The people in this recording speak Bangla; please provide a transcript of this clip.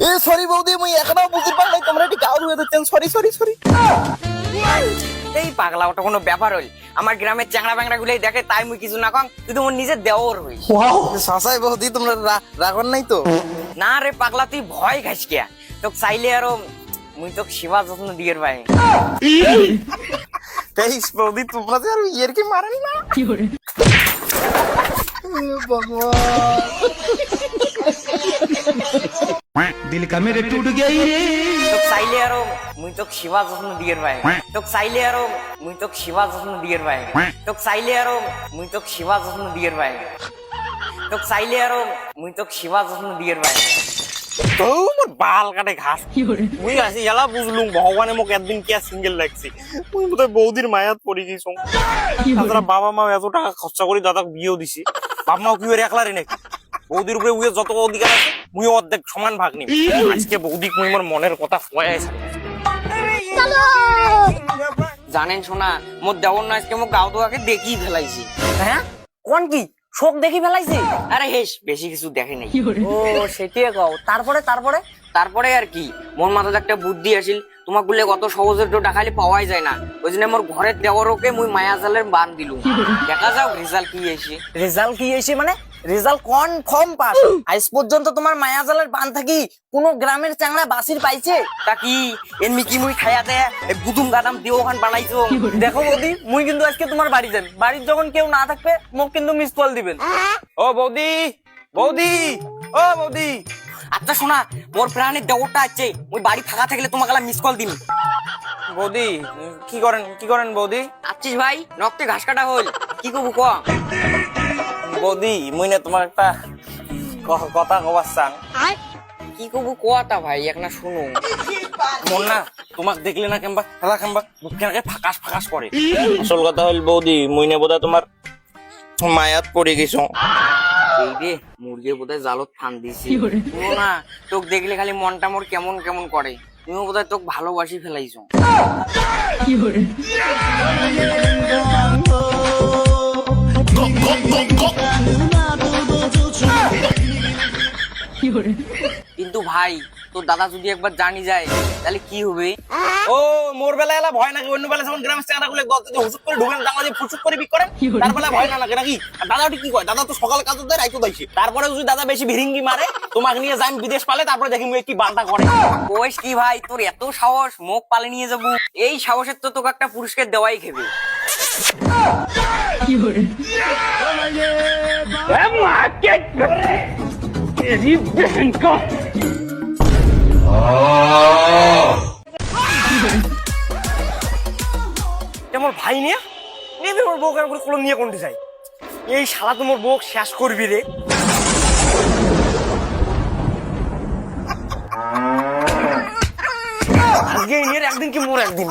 এ সরি বৌদি, মুই এখনো বুঝতে পারলাই তোমরা এটি গাও ধুয়ে দিচ্ছেন। Sorry sorry sorry. এই পাগলা, ওটা কোনো ব্যাপার হইল? আমার গ্রামের চ্যাংড়া ব্যাংড়া গুলাই দেখে তাই মুই কিছু না কম, তুই তো মোর নিজের দেওর হই। শাসাই বৌদি, তোমরা রাগন নাই তো? না রে পাগলা, তুই ভয় খাস কিয়া? তোকে চাইলে আরো মুই তোকে সেবা যত্ন দিয়ে ভাই। তেইশ বৌদি, তোমরা যে আর ইয়ের কি মারেন না। दिल का मेरे टूट गया ये। তোকে চাইলে আরো মুই তোকে সেবা যত্ন দিয়ে ভাই। তোকে চাইলে আরো মুই তোকে সেবা যত্ন দিয়ে ভাই। তোকে চাইলে আরো মুই তোকে সেবা যত্ন দিয়ে ভাই। তোকে চাইলে আরো মুই তোকে সেবা যত্ন দিয়ে ভাই। মোর বাল কাটে ঘাস মুই আসি এলা বুঝলুম ভগবানে মোক একদিন কে সিঙ্গেল লাগছি। মুই বোধহয় বৌদির মায়াত পড়ে গেছি। তাছাড়া বাবা মা এত টাকা খরচা করে দাদাকে বিয়েও দিছি। বাবা মাও কি করে একলা রে নাকি? বৌদির উপরে উয়ে যত অধিকার আছে মুই অর্ধেক সমান ভাগ নিব। আজকে বৌদিক মুই মোর মনের কথা কয়াইছি। জানেন শোনা, মোর দেওর না আজকে মোক গাও দোয়াকে দেখি ফেলাইছি। হ্যাঁ কোন কি শোক দেখি ফেলাইছি? আরে হেস, বেশি কিছু দেখে নাই। ও সেটাই কও। তারপরে তারপরে তারপরে আর কি, মোর মাথায় একটা বুদ্ধি আসিল। তোমাক বলে কত সহজে তো ডাকালি পাওয়াই যায় না, ওই জন্য মোর ঘরের দেওয়ারকে মুই মায়া জালের বান দিলুম। দেখা যাও রেজাল্ট কি এসে। রেজাল্ট কি এসে মানে? Result confirm pass. আজ পর্যন্ত তোমার মায়া জালের বান থাকি কোন গ্রামের চাংড়া বাসির পাইছে? তা কি এমনি কি মুই খাইয়া দেয় গুদুম গাদাম দিয়ে ওখান বানাইছো? দেখো বৌদি, মুই কিন্তু আজকে তোমার বাড়ি যান। বাড়ির যখন কেউ না থাকবে মোক কিন্তু মিস কল দিবেন। ও বৌদি, বৌদি, ও বৌদি। আচ্ছা শোনা, মোর প্রাণের দেওরটা আছে, ওই বাড়ি ফাঁকা থাকলে তোমাকে মিস কল দিন। বৌদি কি করেন বৌদি? আছিস ভাই, রক্তে ঘাস কাটা হল, কি করবো ক? বৌদি মুই না তোমার একটা কথা কবার চান। কি করবো কোয়াটা ভাই, এক না শুনো। মন না তোমাক দেখলে না কেমবা খেলা কেমবা বুকখানাকে ফাঁকাস ফাঁকাস করে। আসল কথা হল বৌদি, মুই না বোধহয় তোমার মায়াত পড়ে গেছ। এই রে, মুরগির বোধহয় জালত ফান দিছি। শুনো না, তোকে দেখলে খালি মনটা মোর কেমন কেমন করে। তুমিও বোধহয় তোকে ভালোবাসি ফেলাইছো। কিন্তু ভাই, তোর দাদা যদি একবার জানি যায় তাহলে কি হবে? ও মোর বেলা এলা ভয় নাকি? অন্য বেলা যেমন গ্রামের চাঁদা গুলো হুসুক করে ঢুকেন টাঙ্গা দিয়ে ফুসুক করে বিক করেন, তার বেলা ভয় না লাগে নাকি? আর দাদা ওটি কি কয়? দাদা তো সকালে কাজ দেয়, রাইতো দেয়। তারপরে যদি দাদা বেশি ভিরিঙ্গি মারে, তোমাকে নিয়ে যাই বিদেশ পালে, তারপরে দেখি মুই কি বান্তা করে। কইস কি ভাই, তোর এত সাহস? মুখ পালে নিয়ে যাবো? এই সাহসের তো তোকে একটা পুরস্কার দেওয়াই খেবে। মোর ভাই নিয়ে নেবে মোর বউ কেন করে কলম নিয়ে কোনটি যাই? এই শালা তো মোর বউ শেষ করবি রে। আজকে একদিন কি মোর একদিন।